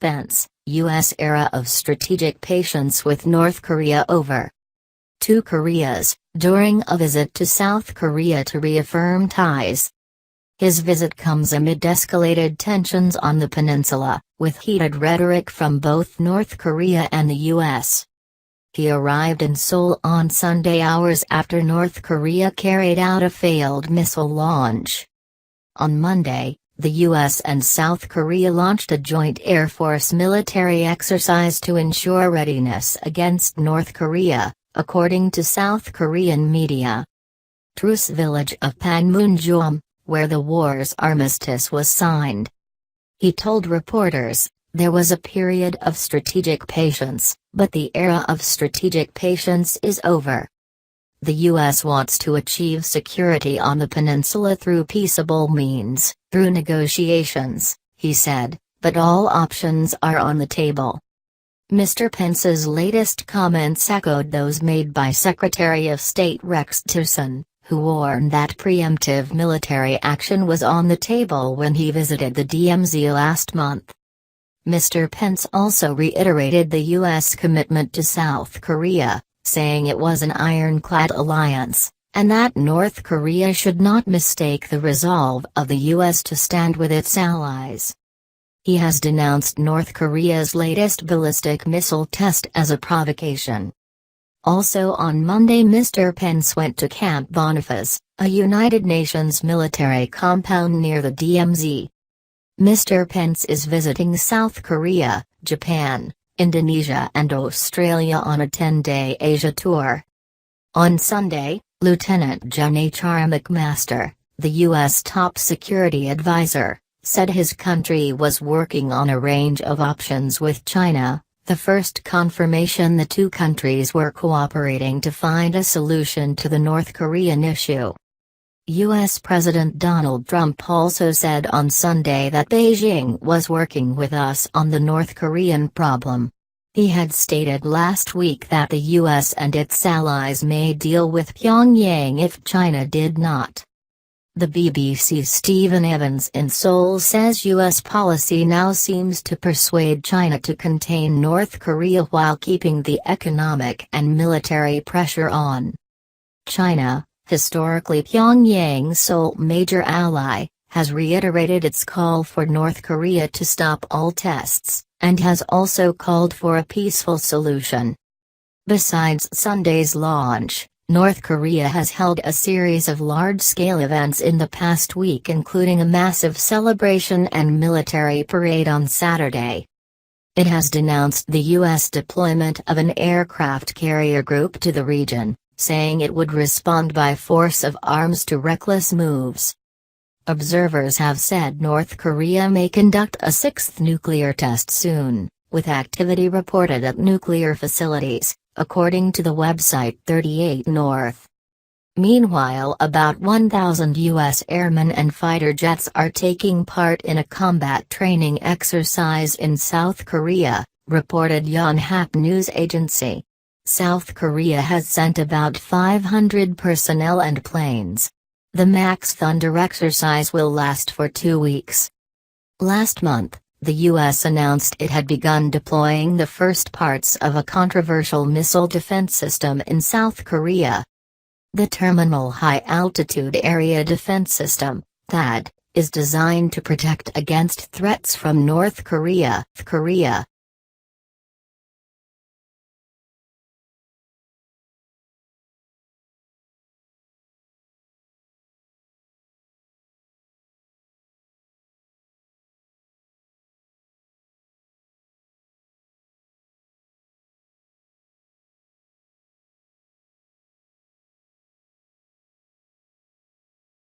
Pence, U.S. era of strategic patience with North Korea over. Two Koreas, during a visit to South Korea to reaffirm ties. His visit comes amid escalated tensions on the peninsula, with heated rhetoric from both North Korea and the U.S. He arrived in Seoul on Sunday hours after North Korea carried out a failed missile launch. On Monday, the U.S. and South Korea launched a joint Air Force military exercise to ensure readiness against North Korea, according to South Korean media. Truce village of Panmunjom, where the war's armistice was signed. He told reporters, "There was a period of strategic patience, but the era of strategic patience is over. The U.S. wants to achieve security on the peninsula through peaceable means, through negotiations," he said, "but all options are on the table." Mr. Pence's latest comments echoed those made by Secretary of State Rex Tillerson, who warned that preemptive military action was on the table when he visited the DMZ last month. Mr. Pence also reiterated the U.S. commitment to South Korea, saying it was an ironclad alliance, and that North Korea should not mistake the resolve of the U.S. to stand with its allies. He has denounced North Korea's latest ballistic missile test as a provocation. Also on Monday, Mr. Pence went to Camp Boniface, a United Nations military compound near the DMZ. Mr. Pence is visiting South Korea, Japan, Indonesia and Australia on a 10-day Asia tour. On Sunday, Lieutenant John H.R. McMaster, the U.S. top security advisor, said his country was working on a range of options with China, the first confirmation the two countries were cooperating to find a solution to the North Korean issue. U.S. President Donald Trump also said on Sunday that Beijing was working with us on the North Korean problem. He had stated last week that the U.S. and its allies may deal with Pyongyang if China did not. The BBC's Stephen Evans in Seoul says U.S. policy now seems to persuade China to contain North Korea while keeping the economic and military pressure on. China, historically Pyongyang's sole major ally, has reiterated its call for North Korea to stop all tests, and has also called for a peaceful solution. Besides Sunday's launch, North Korea has held a series of large-scale events in the past week, including a massive celebration and military parade on Saturday. It has denounced the U.S. deployment of an aircraft carrier group to the region, saying it would respond by force of arms to reckless moves. Observers have said North Korea may conduct a sixth nuclear test soon, with activity reported at nuclear facilities, according to the website 38 North. Meanwhile, about 1,000 U.S. airmen and fighter jets are taking part in a combat training exercise in South Korea, reported Yonhap news agency. South Korea has sent about 500 personnel and planes. The Max Thunder exercise will last for 2 weeks. Last month, the U.S. announced it had begun deploying the first parts of a controversial missile defense system in South Korea. The Terminal High Altitude Area Defense System, THAAD, is designed to protect against threats from North Korea.